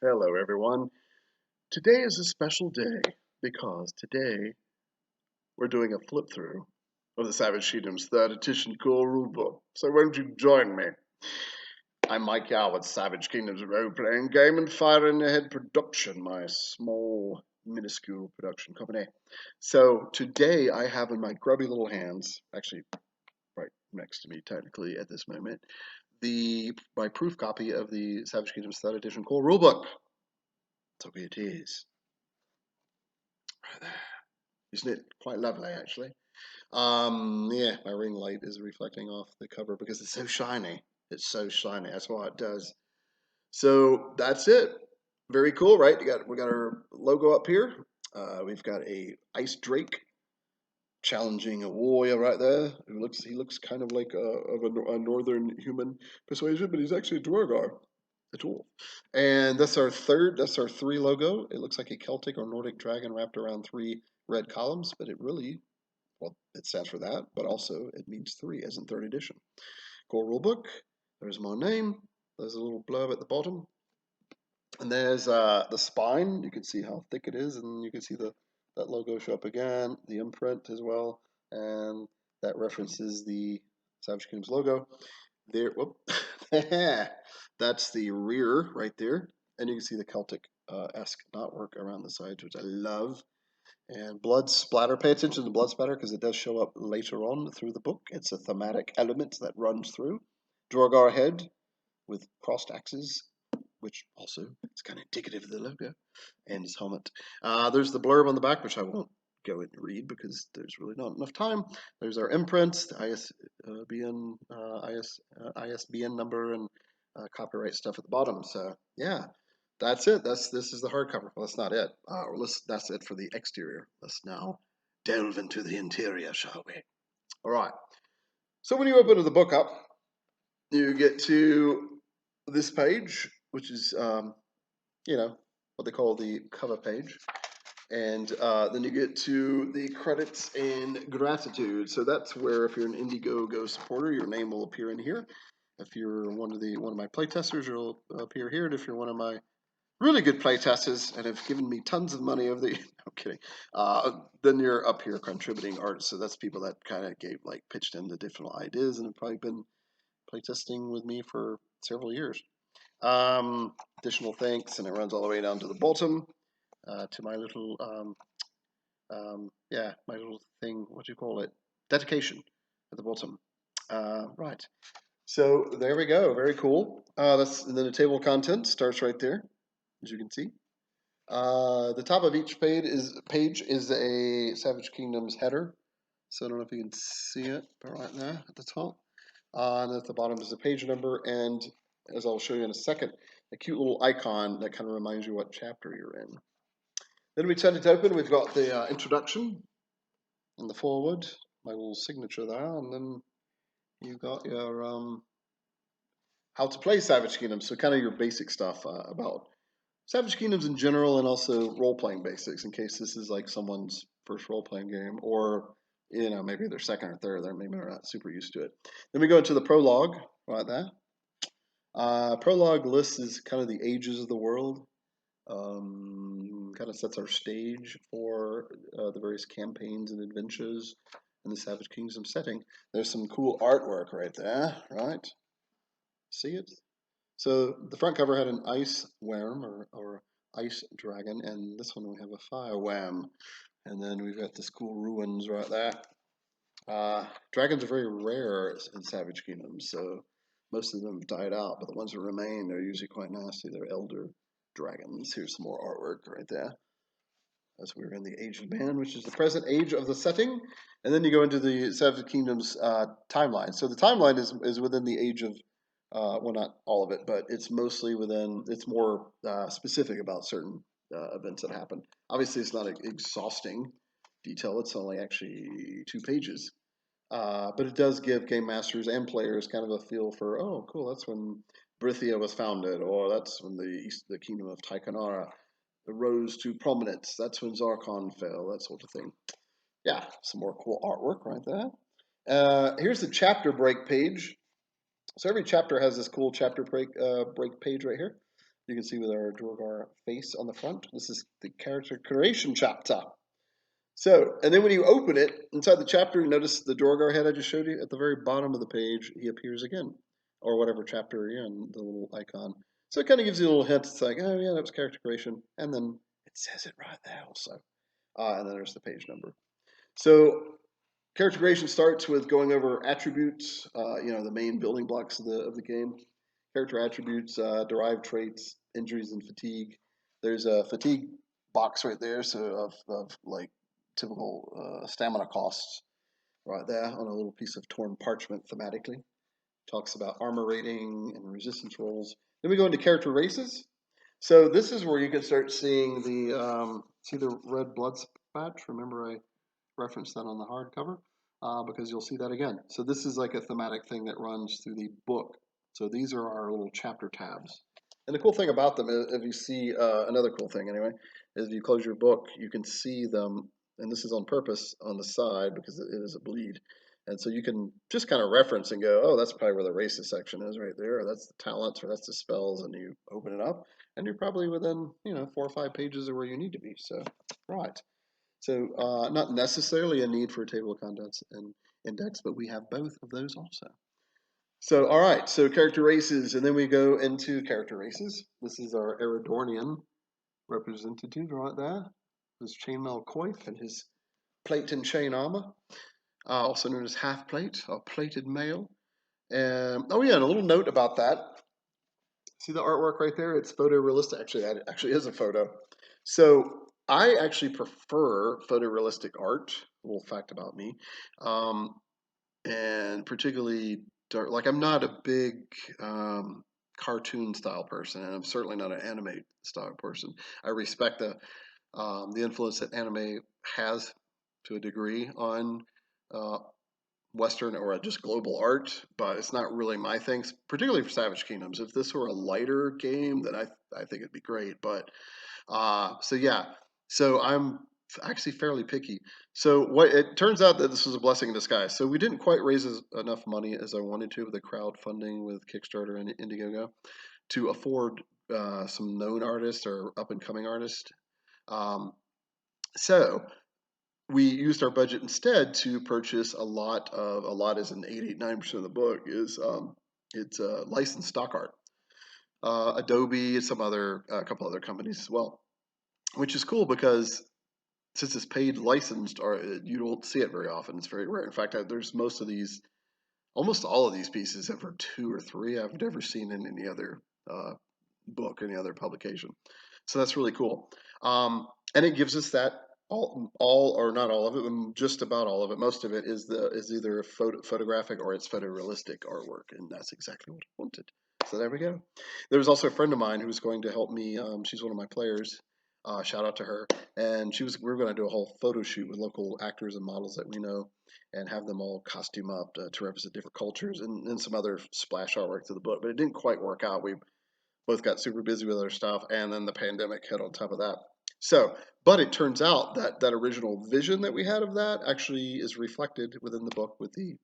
Hello, everyone. Today is a special day because today we're doing a flip through of the Savage Kingdom's third edition core rulebook. So, won't you join me? I'm Mike Yow with Savage Kingdom's role playing game and Fire in the Head Production, my small, minuscule production company. So, today I have in my grubby little hands, actually, right next to me, technically, at this moment, my proof copy of the Savage Kingdom's third edition core rulebook. So here it is. Right there. Isn't it quite lovely, actually? Yeah, my ring light is reflecting off the cover because it's so shiny. It's so shiny. That's why it does. So that's it. Very cool, right? We got our logo up here. We've got a ice drake challenging a warrior right there. He looks kind of like a northern human persuasion, but he's actually a Dwargar. A dwarf. And that's our three logo. It looks like a Celtic or Nordic dragon wrapped around three red columns, but well, it stands for that, but also it means three, as in third edition. Core rulebook. There's my name. There's a little blurb at the bottom. And there's the spine. You can see how thick it is, and you can see that logo show up again, the imprint as well, and that references the Savage Kingdom's logo. There, whoop, that's the rear right there, and you can see the Celtic-esque knotwork around the sides, which I love. And blood splatter. Pay attention to the blood splatter because it does show up later on through the book. It's a thematic element that runs through. Drogar head with crossed axes, which also is kind of indicative of the logo, and his helmet. There's the blurb on the back, which I won't go and read because there's really not enough time. There's our imprints, the ISBN number, and copyright stuff at the bottom. So yeah, that's it. This is the hardcover. Well, that's not it. That's it for the exterior. Let's now delve into the interior, shall we? All right. So when you open the book up, you get to this page, which is what they call the cover page. And then you get to the credits and gratitude. So that's where, if you're an Indiegogo supporter, your name will appear in here. If you're one of my playtesters, you'll appear here. And if you're one of my really good playtesters and have given me tons of money over the, I'm kidding, then you're up here contributing art. So that's people that kind of pitched into different ideas and have probably been playtesting with me for several years. Additional thanks, and it runs all the way down to the bottom to my little my little thing. What do you call it? Dedication at the bottom. Right. So there we go. Very cool. And then the table of contents starts right there, as you can see. The top of each page is a Savage Kingdom's header. So I don't know if you can see it, but right there at the top. And at the bottom is the page number, and as I'll show you in a second, a cute little icon that kind of reminds you what chapter you're in. Then we turn it open. We've got the introduction and the foreword, my little signature there, and then you've got your how to play Savage Kingdoms. So kind of your basic stuff about Savage Kingdoms in general, and also role-playing basics in case this is like someone's first role-playing game, or maybe their second or third. Maybe they're not super used to it. Then we go into the prologue right there. Prologue lists kind of the ages of the world. Kind of sets our stage for the various campaigns and adventures in the Savage Kingdom setting. There's some cool artwork right there, right? See it? So the front cover had an ice worm or ice dragon, and this one we have a fire worm. And then we've got this cool ruins right there. Dragons are very rare in Savage Kingdoms, so most of them have died out, but the ones that remain, they're usually quite nasty. They're elder dragons. Here's some more artwork right there. As we're in the Age of Man, which is the present age of the setting. And then you go into the Savage Kingdom's timeline. So the timeline is within the age of, well, not all of it, but it's mostly it's more specific about certain events that happen. Obviously, it's not an exhausting detail. It's only actually 2 pages. But it does give game masters and players kind of a feel for, oh, cool, that's when Brythia was founded, or that's when the kingdom of Tyconara rose to prominence. That's when Zarkon fell, that sort of thing. Yeah, some more cool artwork right there. Here's the chapter break page. So every chapter has this cool chapter break page right here. You can see with our Drogar face on the front. This is the character creation chapter. So, and then when you open it, inside the chapter, notice the Drogar head I just showed you at the very bottom of the page, he appears again, or whatever chapter you're in, the little icon. So it kind of gives you a little hint. It's like, oh yeah, that was character creation, and then it says it right there also. And then there's the page number. So character creation starts with going over attributes, the main building blocks of the game. Character attributes, derived traits, injuries, and fatigue. There's a fatigue box right there, so of like typical stamina costs right there on a little piece of torn parchment thematically. Talks about armor rating and resistance rolls. Then we go into character races. So this is where you can start seeing see the red blood patch. Remember I referenced that on the hardcover because you'll see that again. So this is like a thematic thing that runs through the book. So these are our little chapter tabs. And the cool thing about them is if you see, another cool thing anyway, is if you close your book, you can see them, and this is on purpose on the side because it is a bleed. And so you can just kind of reference and go, oh, that's probably where the races section is right there, or that's the talents, or that's the spells, and you open it up, and you're probably within, 4 or 5 pages of where you need to be. So, right. So not necessarily a need for a table of contents and index, but we have both of those also. So, all right, so character races, and then we go into character races. This is our Eridornian representative right there. His chainmail coif and his plate and chain armor, also known as half plate or plated mail. And oh yeah, and a little note about that. See the artwork right there? It's photorealistic. Actually, that actually is a photo. So I actually prefer photorealistic art. A little fact about me, and particularly dark. Like I'm not a big cartoon style person, and I'm certainly not an anime style person. I respect the influence that anime has to a degree on uh, Western or just global art, but it's not really my thing, particularly for Savage Kingdoms. If this were a lighter game, then I think it'd be great. But so yeah, so I'm actually fairly picky. So what it turns out that this was a blessing in disguise. So we didn't quite raise enough money as I wanted to with the crowdfunding with Kickstarter and Indiegogo to afford some known artists or up and coming artists. Um, so we used our budget instead to purchase a lot is an 89% of the book is it's licensed stock art. Adobe and a couple other companies as well, which is cool because since it's paid licensed, or you don't see it very often. It's very rare. In fact, there's almost all of these pieces, except for 2 or 3, I've never seen in any other book, any other publication. So that's really cool. And it gives us that all or not all of it, but just about all of it. Most of it is either photographic or it's photorealistic artwork, and that's exactly what I wanted. So there we go. There was also a friend of mine who was going to help me. She's one of my players. Shout out to her. And we were going to do a whole photo shoot with local actors and models that we know, and have them all costume up to represent different cultures and some other splash artwork to the book. But it didn't quite work out. We both got super busy with other stuff, and then the pandemic hit on top of that. So, but it turns out that that original vision that we had of that actually is reflected within the book with the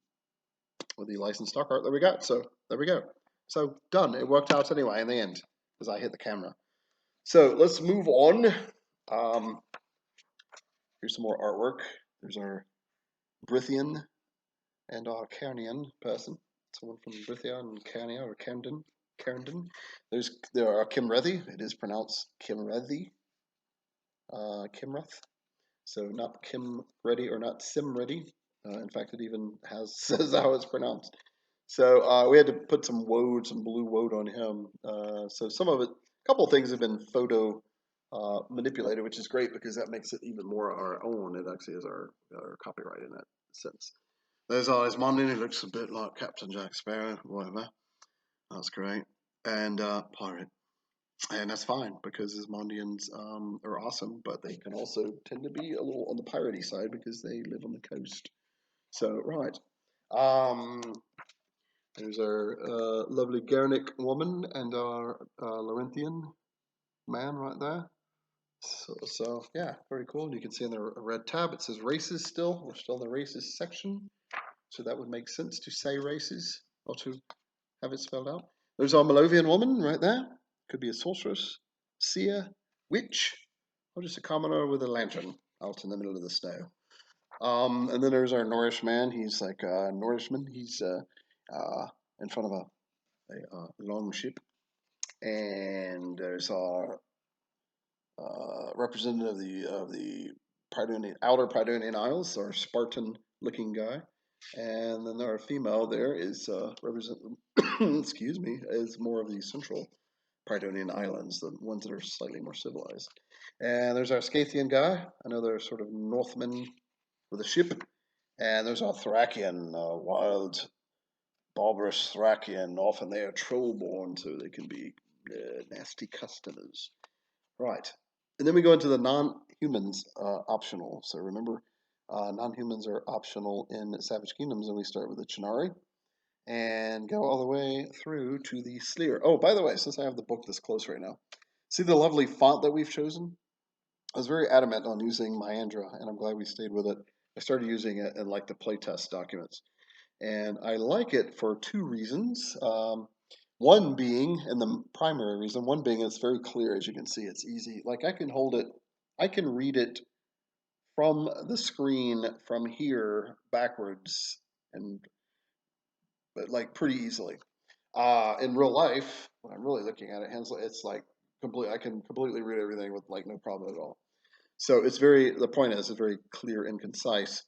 licensed stock art that we got. So there we go. So done. It worked out anyway in the end because I hit the camera. So let's move on. Um, here's some more artwork. There's our Brithian and our Cairnian person. Someone from Brithia and Cairnia or Camden. There are Kimrethi. It is pronounced Kimrethi. Kimreth. So not Kim Ready or not Sim Ready. In fact, it even says how it's pronounced. So we had to put some blue woad on him. So some of it, a couple of things have been photo manipulated, which is great because that makes it even more our own. It actually is our copyright in that sense. There's Monday. He looks a bit like Captain Jack Sparrow, whatever. That's great. And pirate. And that's fine because Ismondians are awesome, but they can also tend to be a little on the piratey side because they live on the coast. So, right. Um, there's our lovely Gernic woman and our Laurentian man right there. So, yeah, very cool. And you can see in the red tab it says races still. We're still in the races section. So that would make sense to say races or to have it spelled out. There's our Malovian woman right there. Could be a sorceress, seer, witch, or just a commoner with a lantern out in the middle of the snow. And then there's our Norishman. He's like a Norishman. He's in front of a long ship. And there's our representative of the outer Pridonian Isles, our Spartan-looking guy. And then our female there is represent. excuse me, is more of the central Pridonian Islands, the ones that are slightly more civilized. And there's our Scythian guy, another sort of Northman with a ship. And there's our Thracian, wild, barbarous Thracian. Often they are troll-born, so they can be nasty customers. Right. And then we go into the non-humans optional. So remember, non-humans are optional in Savage Kingdoms, and we start with the Chernari and go all the way through to the Sleer. Oh, by the way, since I have the book this close right now, see the lovely font that we've chosen? I was very adamant on using Myandra, and I'm glad we stayed with it. I started using it in like the playtest documents. And I like it for two reasons. One being, and the primary reason, one being it's very clear, as you can see, it's easy. Like I can hold it, I can read it from the screen from here backwards and like pretty easily. In real life, when I'm really looking at it, it's like I can completely read everything with like no problem at all. So the point is, it's very clear and concise.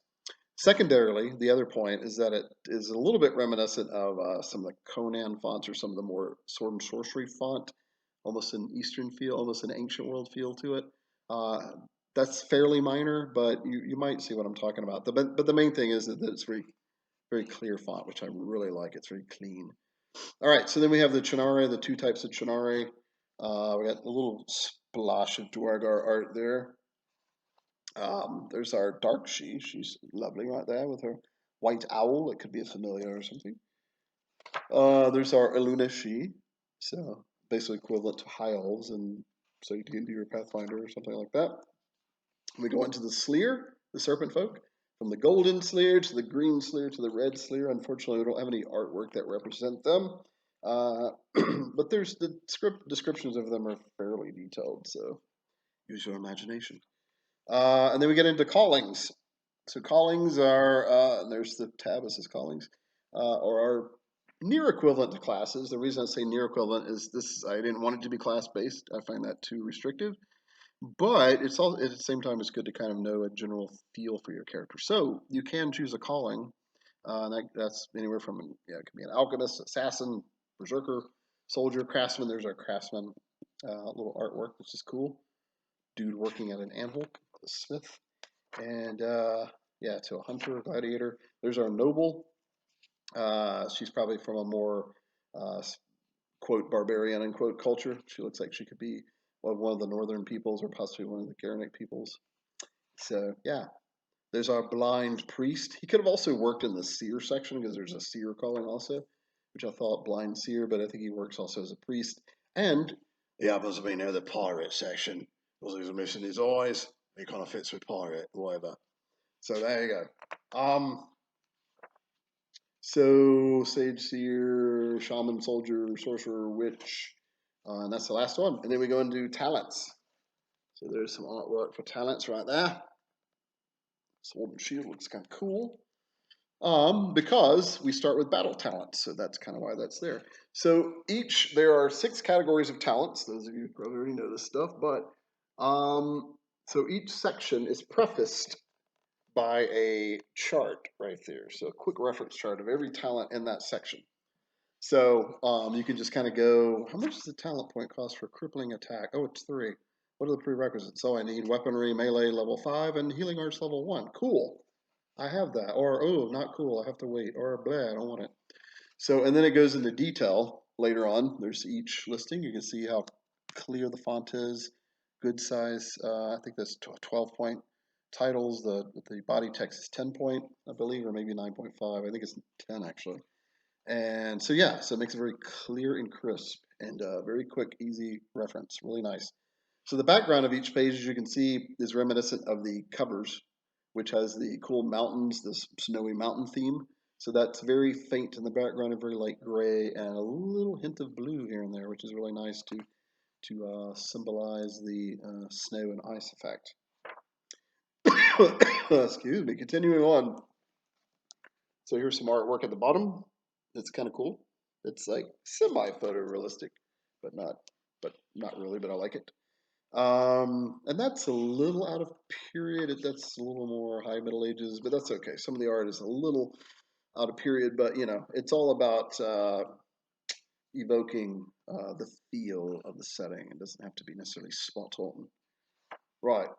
Secondarily, the other point is that it is a little bit reminiscent of some of the Conan fonts or some of the more sword and sorcery font, almost an Eastern feel, almost an ancient world feel to it. Uh, that's fairly minor, but you might see what I'm talking about. But the main thing is that it's very clear font, which I really like. It's very clean. All right, so then we have the Chernari, the two types of Chernari. We got a little splash of Duergar art there. There's our Dark She. She's lovely right there with her white owl. It could be a familiar or something. There's our Eluna She. So basically equivalent to high elves, and so you can do your Pathfinder or something like that. We go into the Sleer, the Serpent Folk. From the golden Sleer to the green Sleer to the red Sleer. Unfortunately, we don't have any artwork that represent them. But there's the script descriptions of them are fairly detailed, so use your imagination. And then we get into callings. So callings are, and there's the tab that says callings, or are near equivalent to classes. The reason I say near equivalent is I didn't want it to be class based. I find that too restrictive. But it's all at the same time it's good to kind of know a general feel for your character. So you can choose a calling. That's anywhere from it could be an alchemist, assassin, berserker, soldier, craftsman. There's our craftsman little artwork, which is cool. Dude working at an anvil, a smith, and to a hunter, a gladiator. There's our noble. She's probably from a more quote barbarian unquote culture. She looks like she could be one of the northern peoples or possibly one of the Germanic peoples. So yeah, there's our blind priest. He could have also worked in the seer section because there's a seer calling also, which I thought blind seer, but I think he works also as a priest. And he happens to be near the pirate section because he's missing his eyes. He kind of fits with pirate, whatever. So there you go. So sage, seer, shaman, soldier, sorcerer, witch, and that's the last one. And then we go into talents. So there's some artwork for talents right there. Sword and shield looks kind of cool. Because we start with battle talents, so that's kind of why that's there. So there are 6 categories of talents. Those of you who probably already know this stuff, but so each section is prefaced by a chart right there. So a quick reference chart of every talent in that section. So you can just kind of go, how much does the talent point cost for crippling attack? Oh, it's 3. What are the prerequisites? So I need weaponry, melee level 5, and healing arts level 1. Cool. I have that. Or, oh, not cool. I have to wait. Or, blah, I don't want it. So, and then it goes into detail later on. There's each listing. You can see how clear the font is. Good size. I think that's 12 point titles. The body text is 10 point, I believe, or maybe 9.5. I think it's 10 actually. And so, yeah, so it makes it very clear and crisp and very quick, easy reference. Really nice. So the background of each page, as you can see, is reminiscent of the covers, which has the cool mountains, this snowy mountain theme. So that's very faint in the background and very light gray and a little hint of blue here and there, which is really nice to to symbolize the snow and ice effect. Excuse me. Continuing on. So here's some artwork at the bottom. It's kind of cool. It's like semi-photorealistic, but not really. But I like it. And that's a little out of period. That's a little more high Middle Ages, but that's okay. Some of the art is a little out of period, but you know, it's all about evoking the feel of the setting. It doesn't have to be necessarily spot on. Right.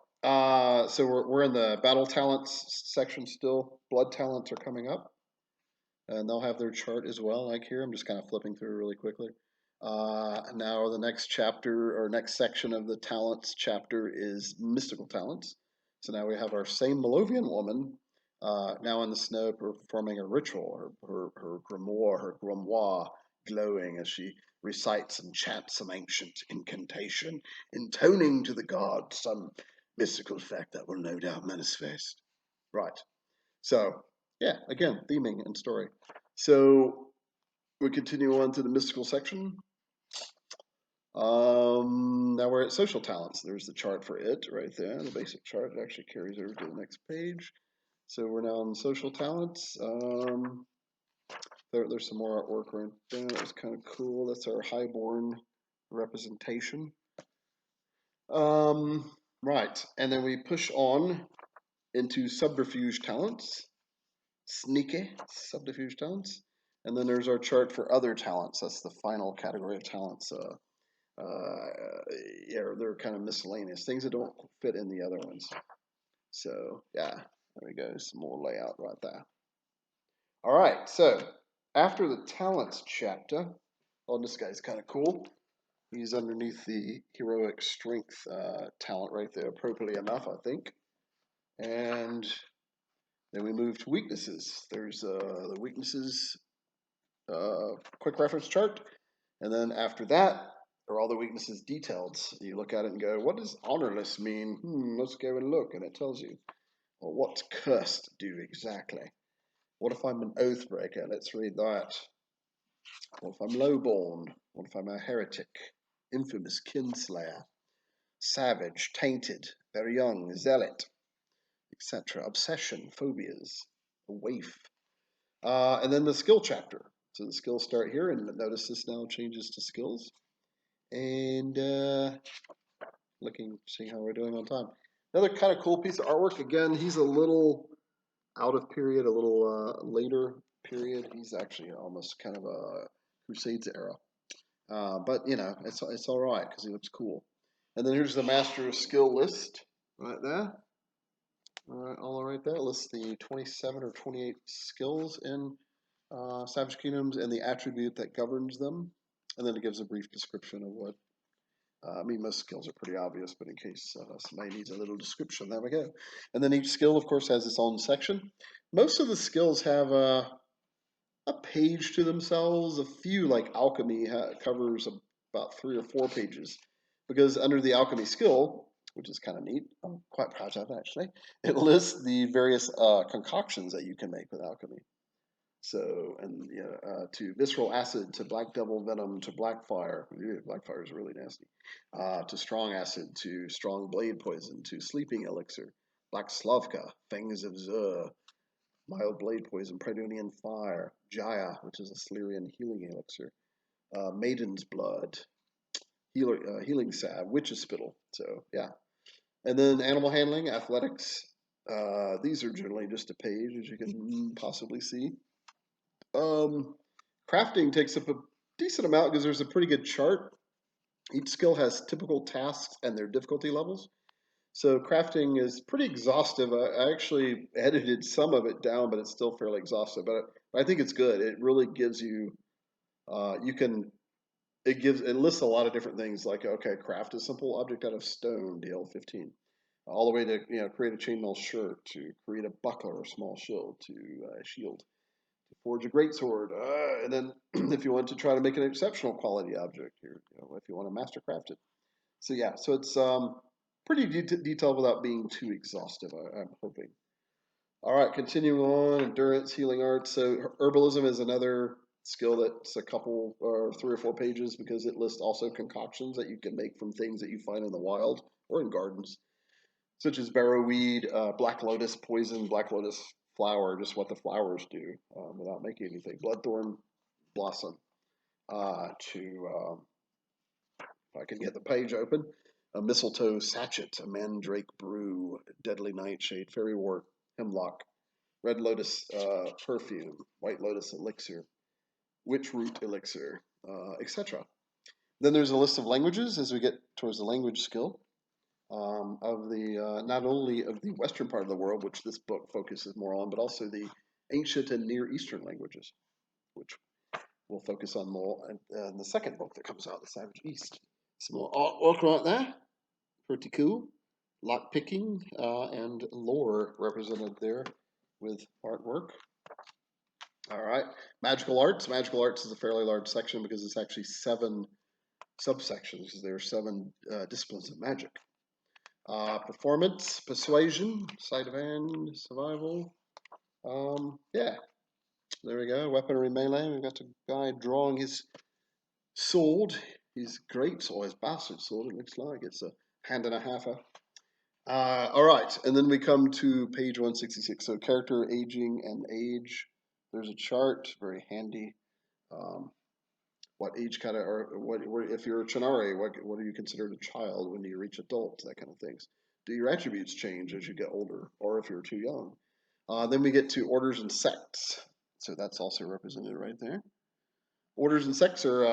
So we're in the battle talents section still. Blood talents are coming up, and they'll have their chart as well. Like here, I'm just kind of flipping through really quickly. Now the next chapter or next section of the talents chapter is mystical talents. So now we have our same Malovian woman now in the snow performing a ritual, her grimoire glowing as she recites and chants some ancient incantation, intoning to the gods some mystical fact that will no doubt manifest. Right. So, yeah, again, theming and story. So we continue on to the mystical section. Now we're at social talents. There's the chart for it right there, the basic chart. It actually carries over to the next page. So we're now on social talents. There's some more artwork right there. That was kind of cool. That's our highborn representation. Right, and then we push on into subterfuge talents. Sneaky subterfuge talents. And then there's our chart for other talents. That's the final category of talents. Yeah, they're kind of miscellaneous things that don't fit in the other ones. So yeah, there we go. Some more layout right there. All right. So after the talents chapter, oh, this guy's kind of cool. He's underneath the heroic strength talent right there, appropriately enough, I think. And then we move to weaknesses. There's the weaknesses quick reference chart. And then after that are all the weaknesses detailed. So you look at it and go, what does honorless mean? Let's go and look. And it tells you. Well, what's cursed do exactly? What if I'm an oath breaker? Let's read that. What if I'm lowborn? What if I'm a heretic? Infamous kinslayer? Savage, tainted, very young, zealot, etc. Obsession, phobias, a waif. And then the skill chapter. So the skills start here, and notice this now changes to skills. And seeing how we're doing on time. Another kind of cool piece of artwork. Again, he's a little out of period, a little later period. He's actually almost kind of a Crusades era. But you know, it's all right because he looks cool. And then here's the master skill list right there. All right there. It lists the 27 or 28 skills in Savage Kingdoms and the attribute that governs them. And then it gives a brief description of what. I mean, most skills are pretty obvious, but in case somebody needs a little description, there we go. And then each skill, of course, has its own section. Most of the skills have a page to themselves. A few, like alchemy, covers about 3 or 4 pages. Because under the alchemy skill, which is kind of neat, I'm quite proud of actually, it lists the various concoctions that you can make with alchemy. So, and to visceral acid, to black devil venom, to black fire. Black fire is really nasty. To strong acid, to strong blade poison, to sleeping elixir, black slavka, fangs of Zur, mild blade poison, Pridonian fire, Jaya, which is a Silurian healing elixir, maiden's blood, healing salve, witch's spittle. So yeah, and then animal handling, athletics. These are generally just a page, as you can possibly see. Crafting takes up a decent amount because there's a pretty good chart. Each skill has typical tasks and their difficulty levels. So crafting is pretty exhaustive. I actually edited some of it down, but it's still fairly exhaustive. But I think it's good. It really gives you, it lists a lot of different things like, okay, craft a simple object out of stone, DL15, all the way to, create a chainmail shirt, to create a buckler or small shield, to shield. Forge a great sword, and then if you want to try to make an exceptional quality object here, if you want to master craft it. So yeah, so it's pretty detailed without being too exhaustive, I'm hoping. All right, continuing on, endurance, healing arts. So herbalism is another skill that's a couple or 3 or 4 pages because it lists also concoctions that you can make from things that you find in the wild or in gardens, such as barrowweed, black lotus poison, black lotus flower, just what the flowers do without making anything. Bloodthorn blossom if I can get the page open, a mistletoe sachet, a mandrake brew, deadly nightshade, fairy wort, hemlock, red lotus perfume, white lotus elixir, witch root elixir, etc. Then there's a list of languages as we get towards the language skill of the not only of the western part of the world, which this book focuses more on, but also the ancient and Near Eastern languages, which we'll focus on more in the second book that comes out, The Savage East. Some more artwork right there, pretty cool. Lock picking and lore represented there with artwork. All right, magical arts. Magical arts is a fairly large section because it's actually 7 subsections. There are 7 disciplines of magic. Performance, persuasion, sleight of hand, survival. Yeah, there we go. Weaponry, melee. We've got a guy drawing his sword, his great or his bastard sword. It looks like it's a hand and a halfer. All right, and then we come to page 166. So character aging and age. There's a chart, very handy. What age kind of, or what if you're a Chinari, what are you considered a child when you reach adult? That kind of things. Do your attributes change as you get older, or if you're too young? Then we get to orders and sects. So that's also represented right there. Orders and sects are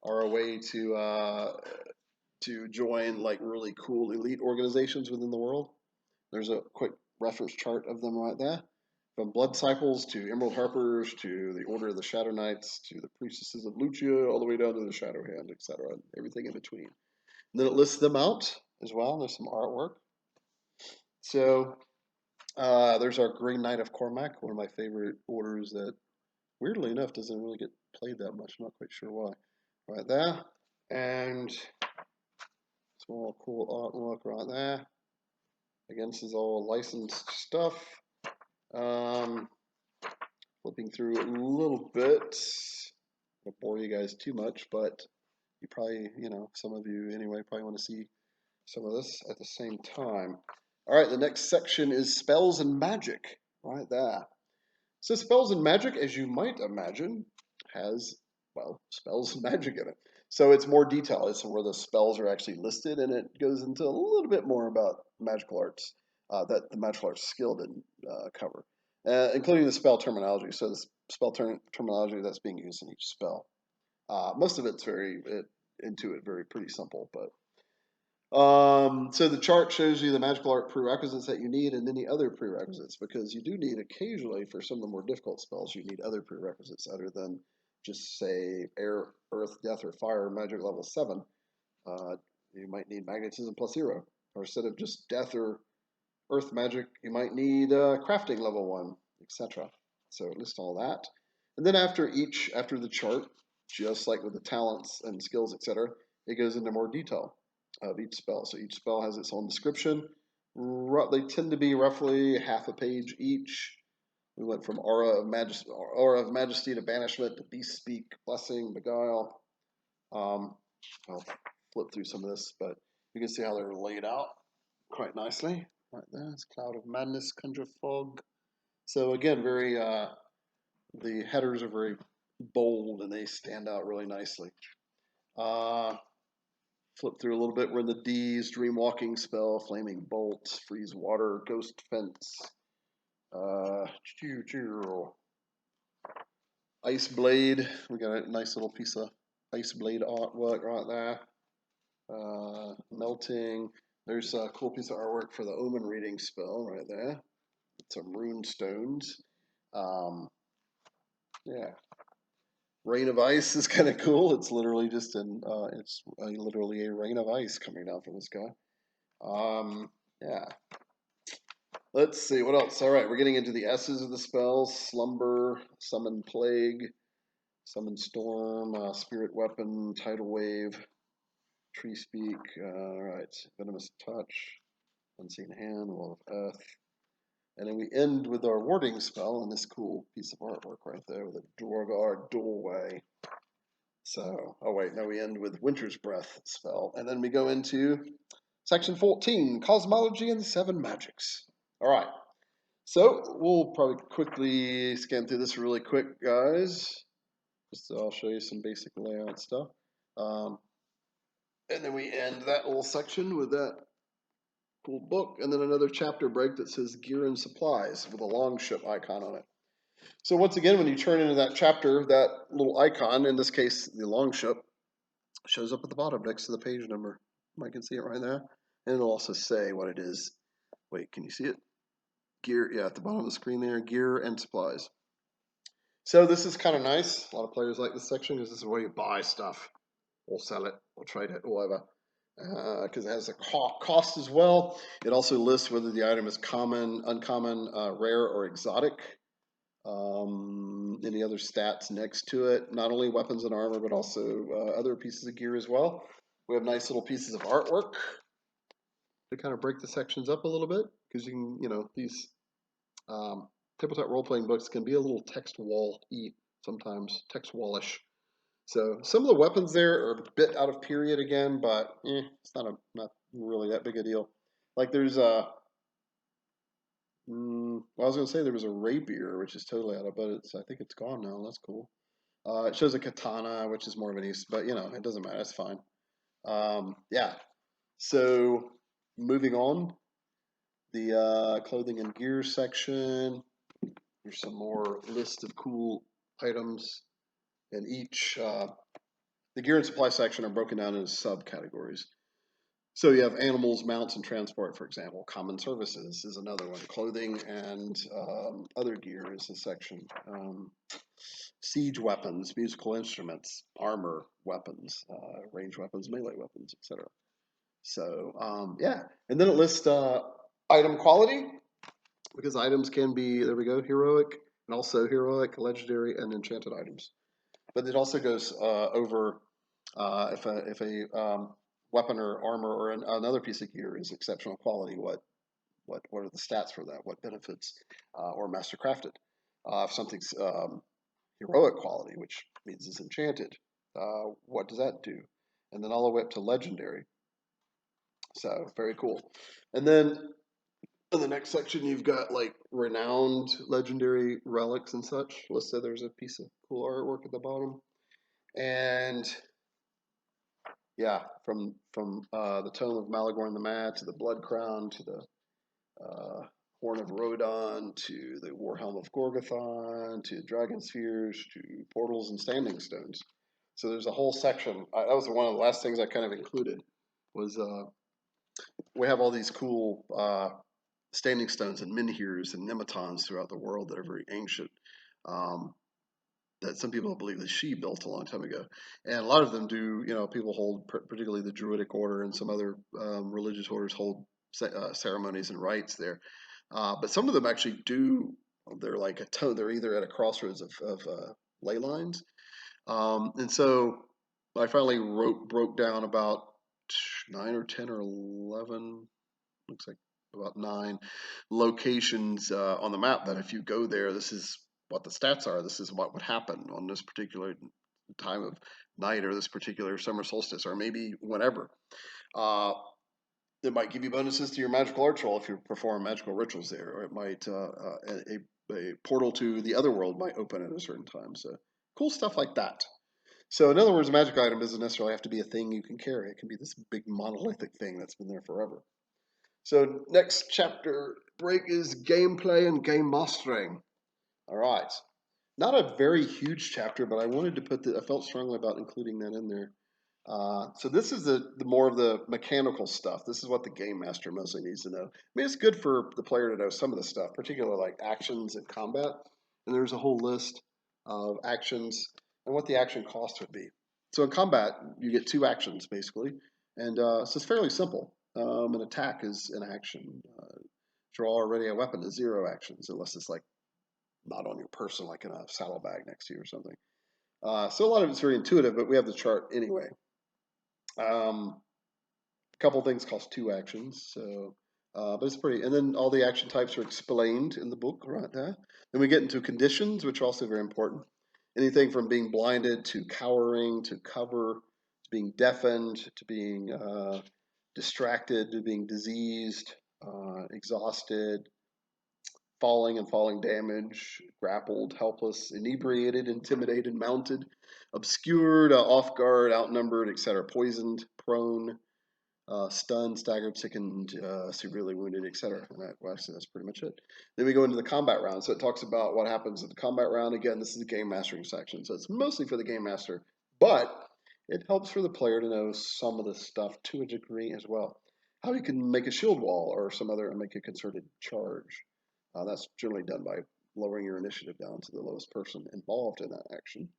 a way to join like really cool elite organizations within the world. There's a quick reference chart of them right there. From Blood Disciples to Emerald Harpers to the Order of the Shadow Knights to the Priestesses of Lucia, all the way down to the Shadow Hand, etc. Everything in between. And then it lists them out as well. There's some artwork. So there's our Green Knight of Cormac, one of my favorite orders that, weirdly enough, doesn't really get played that much. I'm not quite sure why. Right there. And some more cool artwork right there. Again, this is all licensed stuff. Flipping through a little bit. I won't bore you guys too much, but you probably, some of you anyway, probably want to see some of this at the same time. All right, the next section is spells and magic, right there. So spells and magic, as you might imagine, has, well, spells and magic in it. So it's more detailed. It's where the spells are actually listed, and it goes into a little bit more about magical arts that the magical arts skill didn't cover, including the spell terminology. So the spell terminology that's being used in each spell. Most of it's very pretty simple, but so the chart shows you the magical art prerequisites that you need and any other prerequisites, because you do need occasionally for some of the more difficult spells, you need other prerequisites other than just say air, earth, death, or fire magic level 7. You might need magnetism plus 0. Or instead of just death or earth magic, you might need crafting level 1, etc. So list all that. And then after the chart, just like with the talents and skills, etc., it goes into more detail of each spell. So each spell has its own description. They tend to be roughly half a page each. We went from Aura of Majesty to Banishment to Beast Speak, Blessing, Beguile. I'll flip through some of this, but you can see how they're laid out quite nicely. Right there, it's Cloud of Madness, Conjure Fog. So again, the headers are very bold and they stand out really nicely. Flip through a little bit. We're in the D's, Dream Walking Spell, Flaming Bolt, Freeze Water, Ghost Fence, Ice Blade. We got a nice little piece of Ice Blade artwork right there. Melting. There's a cool piece of artwork for the Omen Reading spell right there. Some rune stones. Yeah. Rain of Ice is kind of cool. It's literally just literally a rain of ice coming down from the sky. Yeah. Let's see, what else? All right, we're getting into the S's of the spells. Slumber, Summon Plague, Summon Storm, Spirit Weapon, Tidal Wave, Tree Speak. All right, Venomous Touch, Unseen Hand, Wall of Earth, And then we end with our warding spell and this cool piece of artwork right there with a Dwargard doorway. So, oh wait, no, we end with Winter's Breath spell. And then we go into section 14, Cosmology and the Seven Magics. All right. So we'll probably quickly scan through this really quick, guys. Just so I'll show you some basic layout stuff. And then we end that little section with that cool book, and then another chapter break that says Gear and Supplies with a long ship icon on it. So once again, when you turn into that chapter, that little icon, in this case, the long ship, shows up at the bottom next to the page number. I can see it right there. And it'll also say what it is. Wait, can you see it? Gear, yeah, at the bottom of the screen there, gear and supplies. So this is kind of nice. A lot of players like this section because this is where you buy stuff. Or sell it, or trade it, or whatever. Because it has a cost as well. It also lists whether the item is common, uncommon, rare, or exotic. Any other stats next to it. Not only weapons and armor, but also other pieces of gear as well. We have nice little pieces of artwork to kind of break the sections up a little bit. Because you can, these tabletop role-playing books can be a little text wall-y sometimes, text wallish. So some of the weapons there are a bit out of period again, but it's not really that big a deal. Like there's a, well, I was gonna say there was a rapier, which is totally out of, but I think it's gone now. That's cool. It shows a katana, which is more of an use, but it doesn't matter. It's fine. Yeah. So moving on, the clothing and gear section. Here's some more list of cool items, and each the gear and supply section are broken down into subcategories. So you have animals, mounts, and transport, for example. Common services is another one. Clothing and other gear is a section. Siege weapons, musical instruments, armor, weapons, range weapons, melee weapons, etc. So yeah, and then it lists item quality because items can be, there we go, heroic, and also heroic, legendary, and enchanted items. But it also goes over if a weapon or armor or another piece of gear is exceptional quality, what are the stats for that? What benefits or master crafted? If something's heroic quality, which means it's enchanted, what does that do? And then all the way up to legendary. So very cool. And then in the next section, you've got like renowned legendary relics and such. Let's say there's a piece of cool artwork at the bottom. And yeah, from the tome of Malagorn the Mad to the Blood Crown to the Horn of Rodon to the Warhelm of Gorgothon to Dragon Spheres to portals and standing stones. So there's a whole section. That was one of the last things I kind of included was we have all these cool standing stones and menhirs and nematons throughout the world that are very ancient. That some people believe that she built a long time ago, and a lot of them do. People hold, particularly the Druidic order and some other religious orders, hold ceremonies and rites there. But some of them actually do. They're like a tone. They're either at a crossroads of ley lines, and so I finally broke down about 9 or 10 or 11. Looks like about 9 locations on the map that if you go there, this is what the stats are. This is what would happen on this particular time of night or this particular summer solstice or maybe whenever. It might give you bonuses to your magical arch roll if you perform magical rituals there, or it might a portal to the other world might open at a certain time. So cool stuff like that. So in other words, a magic item doesn't necessarily have to be a thing you can carry. It can be this big monolithic thing that's been there forever. So next chapter break is gameplay and game mastering. All right. Not a very huge chapter, but I wanted to I felt strongly about including that in there. So this is the more of the mechanical stuff. This is what the game master mostly needs to know. I mean, it's good for the player to know some of the stuff, particularly like actions and combat. And there's a whole list of actions and what the action cost would be. So in combat, you get 2 actions basically, and so it's fairly simple. An attack is an action. Draw already a weapon is 0 actions, unless it's like not on your person, like in a saddlebag next to you or something. So a lot of it's very intuitive, but we have the chart anyway. A couple things cost 2 actions. So But it's pretty. And then all the action types are explained in the book right there. Then we get into conditions, which are also very important. Anything from being blinded to cowering to cover to being deafened to being distracted to being diseased, exhausted, falling and falling damage, grappled, helpless, inebriated, intimidated, mounted, obscured, off guard, outnumbered, etc., poisoned, prone, stunned, staggered, sickened, severely wounded, etc. And well, actually, that's pretty much it. Then we go into the combat round. So it talks about what happens in the combat round. Again, this is the game mastering section, so it's mostly for the game master, but it helps for the player to know some of the stuff to a degree as well. How you can make a shield wall or some other and make a concerted charge. That's generally done by lowering your initiative down to the lowest person involved in that action.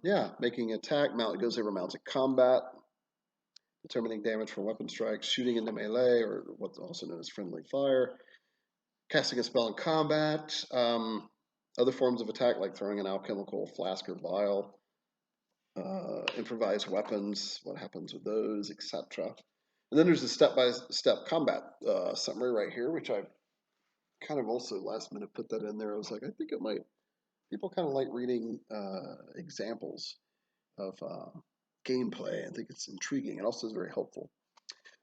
Yeah, making attack, mount goes over mounted combat, determining damage from weapon strikes, shooting into melee, or what's also known as friendly fire, casting a spell in combat, other forms of attack like throwing an alchemical flask or vial, improvised weapons, what happens with those, etc. And then there's a step-by-step combat summary right here, which I kind of also last minute put that in there. I was like, I think it might, people kind of like reading examples of gameplay. I think it's intriguing and also is very helpful.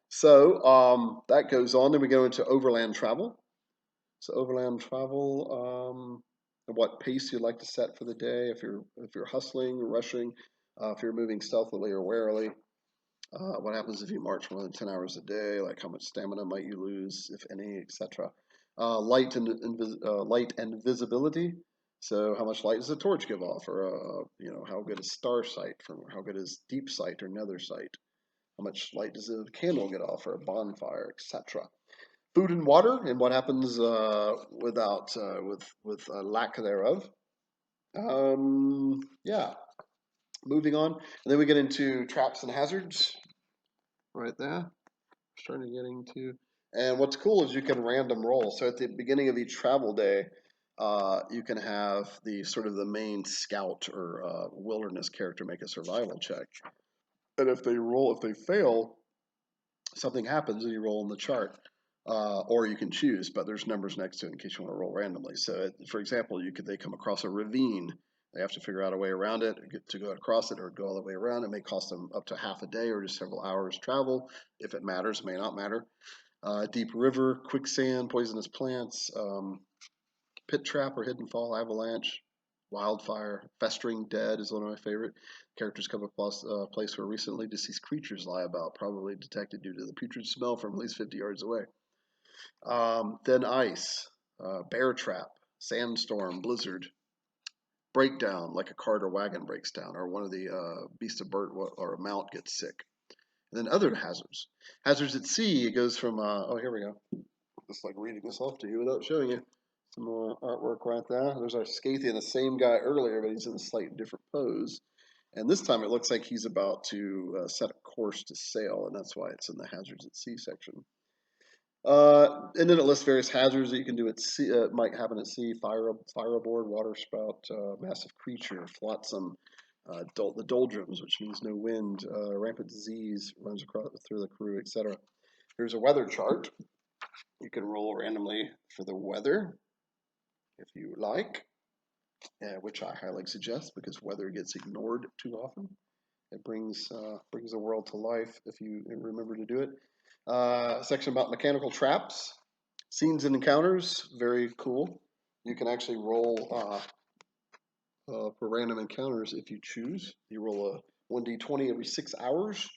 So that goes on. Then we go into overland travel. So overland travel, what pace you'd like to set for the day. If you're hustling, rushing, if you're moving stealthily or warily. What happens if you march more than 10 hours a day? Like how much stamina might you lose, if any, etc. Light and visibility. So how much light does a torch give off, or how good is star sight, from how good is deep sight or nether sight? How much light does a candle get off, or a bonfire, etc. Food and water, and what happens without with lack thereof. Yeah, moving on, and then we get into traps and hazards right there. Starting to get into, and what's cool is you can random roll. So at the beginning of each travel day, you can have the sort of the main scout or wilderness character make a survival check, and if they fail, something happens and you roll in the chart. Or you can choose, but there's numbers next to it in case you want to roll randomly. So, for example, they come across a ravine. They have to figure out a way around it, get to go across it, or go all the way around. It may cost them up to half a day or just several hours travel. If it matters, it may not matter. Deep river, quicksand, poisonous plants, pit trap or hidden fall, avalanche, wildfire, festering dead is one of my favorite. Characters come across a place where recently deceased creatures lie about, probably detected due to the putrid smell from at least 50 yards away. Thin ice, bear trap, sandstorm, blizzard, breakdown, like a cart or wagon breaks down, or one of the beasts of burden or a mount gets sick. And then other hazards. Hazards at sea, it goes from, oh, here we go. Just like reading this off to you without showing you. Some more artwork right there. There's our Scythian, the same guy earlier, but he's in a slightly different pose. And this time it looks like he's about to set a course to sail, and that's why it's in the hazards at sea section. And then it lists various hazards that you can do at sea, might happen at sea: fire aboard, water spout, massive creature, flotsam, the doldrums, which means no wind, rampant disease runs across through the crew, etc. Here's a weather chart. You can roll randomly for the weather if you like, which I highly suggest because weather gets ignored too often. It brings the world to life if you remember to do it. Section about mechanical traps, scenes and encounters, very cool. You can actually roll for random encounters if you choose. You roll a 1d20 every 6 hours,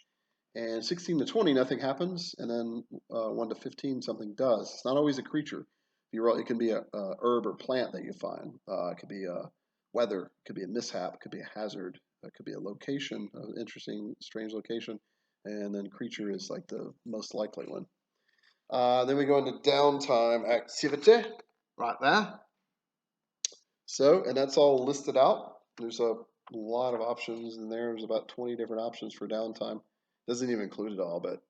and 16 to 20 nothing happens, and then 1 to 15 something does. It's not always a creature. If you roll, it can be a herb or plant that you find. It could be a weather, it could be a mishap, it could be a hazard, it could be a location, an interesting, strange location, and then creature is like the most likely one. Then we go into downtime activity, right there. So, and that's all listed out. There's a lot of options in there. There's about 20 different options for downtime. Doesn't even include it all, but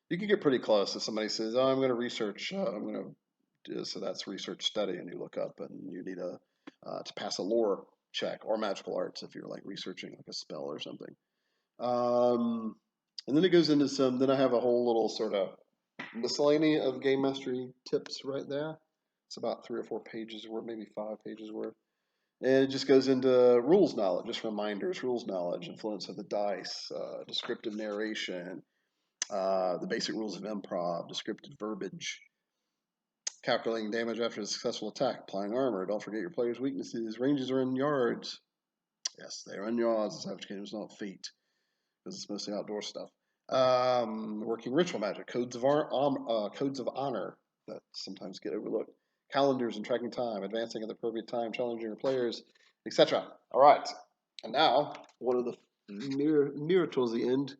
you can get pretty close if somebody says, "Oh, I'm going to research. I'm going to do this." So that's research study, and you look up, and you need to pass a lore check or magical arts if you're like researching like a spell or something. And then it goes into some. Then I have a whole little sort of miscellany of game mastery tips right there. It's about 3 or 4 pages worth, maybe 5 pages worth. And it just goes into rules knowledge, just reminders, rules knowledge, influence of the dice, descriptive narration, the basic rules of improv, descriptive verbiage, calculating damage after a successful attack, applying armor. Don't forget your players' weaknesses. Ranges are in yards. Yes, they are in yards. The Savage Kingdom is not feet, because it's mostly outdoor stuff. Working ritual magic, codes of honor that sometimes get overlooked, calendars and tracking time, advancing at the appropriate time, challenging your players, etc. All right, and now one of the near towards the end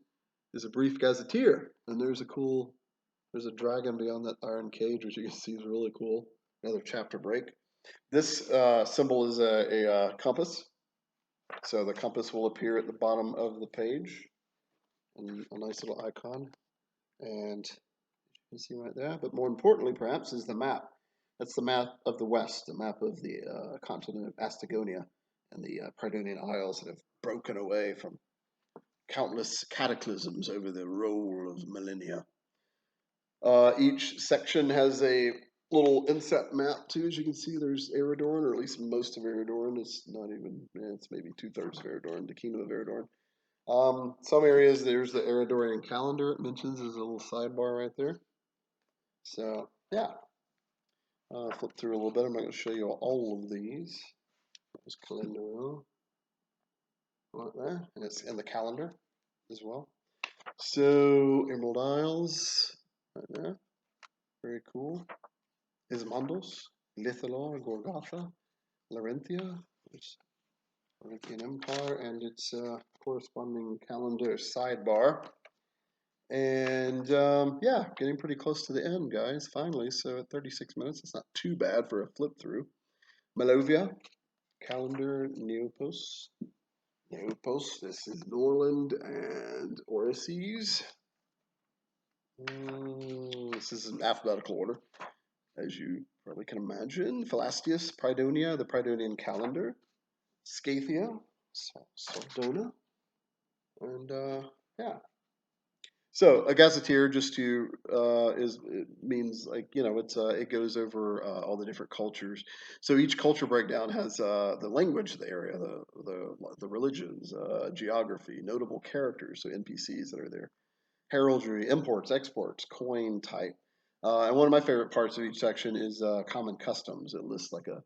is a brief gazetteer, and there's a dragon beyond that iron cage, which you can see is really cool. Another chapter break. This symbol is a compass, so the compass will appear at the bottom of the page, and a nice little icon, and you can see right there. But more importantly, perhaps, is the map. That's the map of the West, the map of the continent of Astagonia and the Pridonian Isles that have broken away from countless cataclysms over the roll of millennia. Each section has a little inset map too. As you can see, there's Eridorn, or at least most of Eridorn. It's not even, it's maybe 2/3 of Eridorn, the kingdom of Eridorn. Some areas, there's the Eridorian calendar it mentions. There's a little sidebar right there. So, yeah. Flip through a little bit. I'm not going to show you all of these. There's calendar right there, and it's in the calendar as well. So, Emerald Isles, right there. Very cool. Ismandos, Lithalor, Gorgatha, Larenthia, Larenthian Empire, and its corresponding calendar sidebar. And yeah, getting pretty close to the end, guys, finally. So at 36 minutes, it's not too bad for a flip through. Malovia, calendar, Neopos. Neopos, this is Norland and Orices. This is in alphabetical order, as you probably can imagine. Phalastius, Pridonia, the Pridonian calendar. Scathia, Sardona, and yeah. So a gazetteer, just to it means, like, it goes over all the different cultures. So each culture breakdown has the language of the area, the religions, geography, notable characters, so NPCs that are there, heraldry, imports, exports, coin type. And one of my favorite parts of each section is common customs. It lists like a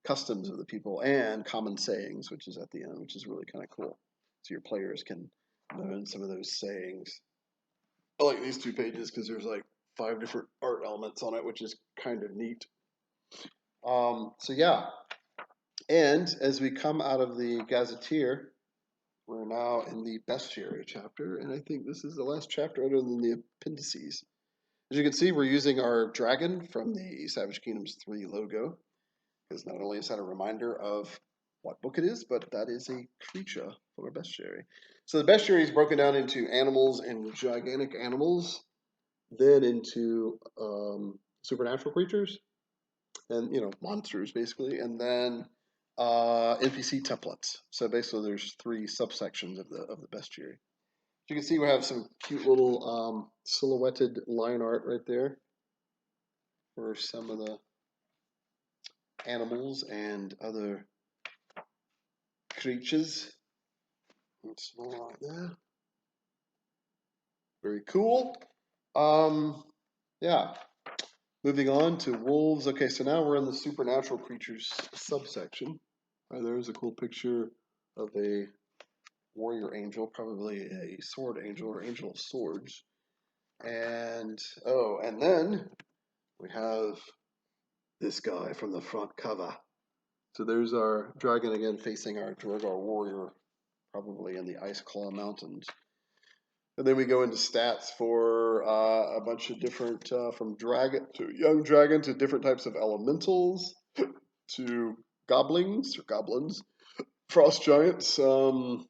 customs of the people and common sayings, which is at the end, which is really kind of cool. So your players can learn some of those sayings. I like these 2 pages because there's like 5 different art elements on it, which is kind of neat. So yeah, and as we come out of the gazetteer, we're now in the bestiary chapter, and I think this is the last chapter other than the appendices. As you can see, we're using our dragon from the Savage Kingdoms 3 logo, because not only is that a reminder of what book it is, but that is a creature for our bestiary. So the bestiary is broken down into animals and gigantic animals, then into supernatural creatures, and monsters basically, and then NPC templates. So basically, there's 3 subsections of the bestiary. You can see we have some cute little silhouetted line art right there for some of the animals and other creatures. It's all right there. Very cool. Yeah. Moving on to wolves. Okay, so now we're in the supernatural creatures subsection. There's a cool picture of a warrior angel, probably a sword angel or angel of swords. And then we have this guy from the front cover. So there's our dragon again facing our Duergar warrior, probably in the Ice Claw Mountains. And then we go into stats for a bunch of different, from dragon to young dragon to different types of elementals to goblins, frost giants, hell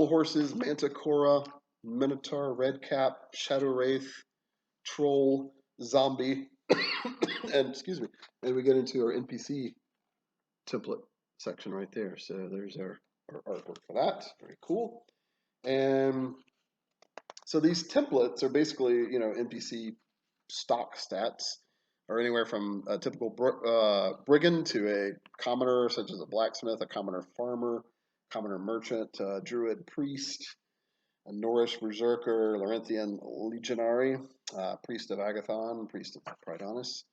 horses, manticora, minotaur, redcap, shadow wraith, troll, zombie, and excuse me, and we get into our NPC template section right there. So there's our artwork for that. Very cool. And so these templates are basically, NPC stock stats are anywhere from a typical brigand to a commoner, such as a blacksmith, a commoner farmer, commoner merchant, druid priest, a Norse berserker, Laurentian legionary, priest of Agathon, priest of Pridonis,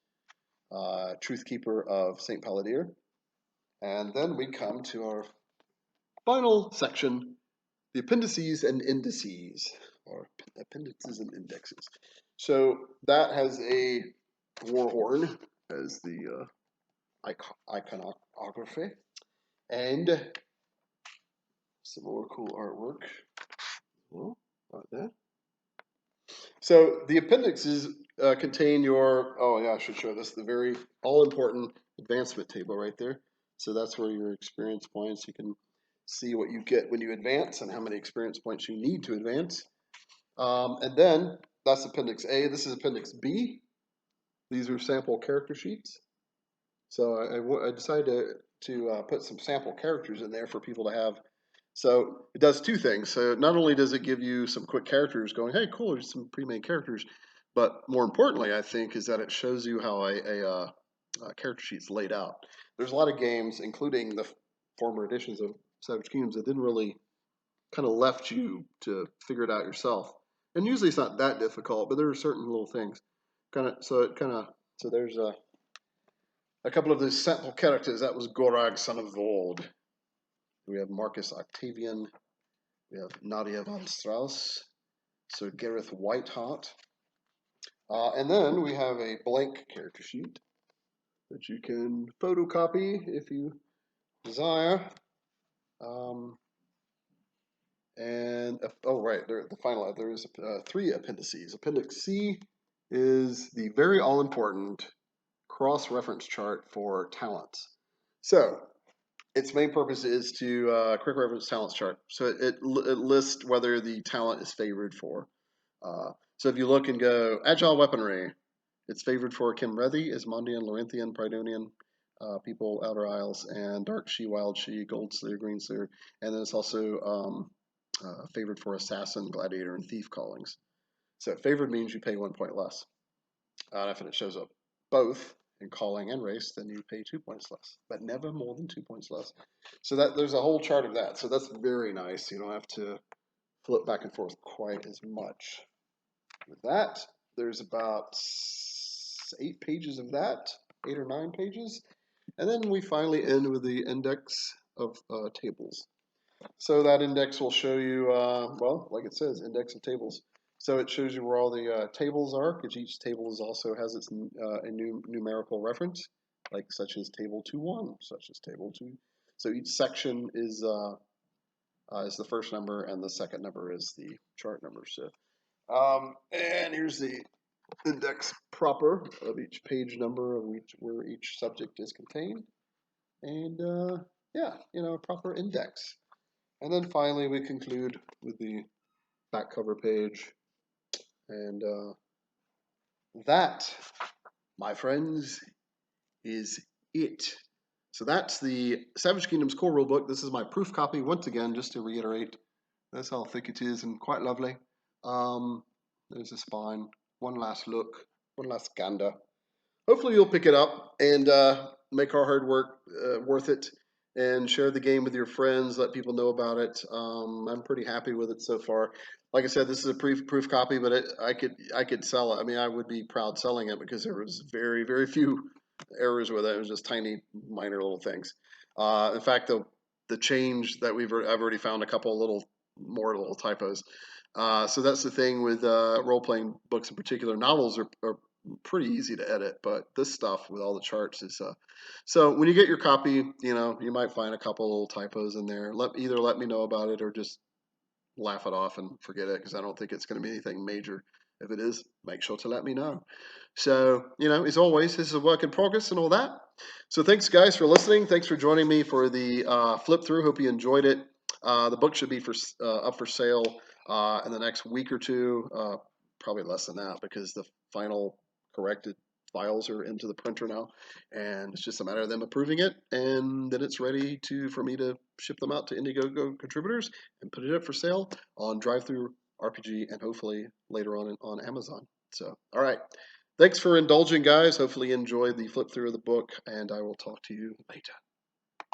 truth keeper of St. Paladir. And then we come to our final section, the appendices and indices, or appendices and indexes. So that has a war horn as the iconography, and some more cool artwork. Oh, right there. So the appendixes contain your, oh yeah, I should show this, the very all-important advancement table right there. So that's where your experience points, you can see what you get when you advance and how many experience points you need to advance. And then that's Appendix A. This is Appendix B. These are sample character sheets. So I decided to put some sample characters in there for people to have. So it does two things. So not only does it give you some quick characters going, hey, cool, there's some pre-made characters, but more importantly, I think, is that it shows you how a character sheet's laid out. There's a lot of games, including the former editions of Savage Kingdoms, that didn't really kind of left you to figure it out yourself. And usually it's not that difficult, but there are certain little things. So there's a couple of those sample characters. That was Gorag, son of Vold. We have Marcus Octavian. We have Nadia von Strauss. Sir Gareth Whiteheart. And then we have a blank character sheet that you can photocopy if you desire. Oh right, the final, there is 3 appendices. Appendix C is the very all-important cross-reference chart for talents. So its main purpose is to quick reference talents chart. So it lists whether the talent is favored for. So if you look and go agile weaponry, it's favored for Kimrethi, Ismondian, Laurentian, Pridonian people, Outer Isles, and Dark She, Wild She, Gold Slayer, Green Slayer, and then it's also favored for Assassin, Gladiator, and Thief callings. So favored means you pay 1 point less. If it shows up both in calling and race, then you pay 2 points less, but never more than 2 points less. So that there's a whole chart of that. So that's very nice. You don't have to flip back and forth quite as much. With that, there's about 8 pages of that, 8 or 9 pages. And then we finally end with the index of tables. So that index will show you, well, like it says, index of tables. So it shows you where all the tables are, because each table also has its a new numerical reference, like such as table 2.1, such as table 2. So each section is the first number, and the second number is the chart number. So, and here's the index proper of each page number of where each subject is contained, and yeah, proper index. And then finally, we conclude with the back cover page. And that, my friends, is it. So that's the Savage Kingdoms core rulebook. This is my proof copy. Once again, just to reiterate, that's how thick it is and quite lovely. There's the spine. One last look. One last gander. Hopefully you'll pick it up and make our hard work worth it, and share the game with your friends. Let people know about it. I'm pretty happy with it so far. Like I said, this is a proof copy, but I could sell it. I mean, I would be proud selling it because there was very, very few errors with it. It was just tiny, minor little things. In fact, the change that I've already found a couple little typos. So that's the thing with role playing books in particular. Novels are pretty easy to edit, but this stuff with all the charts is so when you get your copy, you might find a couple little typos in there. Either let me know about it or just laugh it off and forget it, because I don't think it's going to be anything major. If it is, make sure to let me know. So, as always, this is a work in progress and all that. So thanks, guys, for listening. Thanks for joining me for the flip through. Hope you enjoyed it. The book should be up for sale in the next week or two, probably less than that, because the final corrected files are into the printer now, and it's just a matter of them approving it, and then it's ready for me to ship them out to Indiegogo contributors and put it up for sale on Drive-Thru RPG, and hopefully later on Amazon. So, all right. Thanks for indulging, guys. Hopefully you enjoyed the flip through of the book, and I will talk to you later.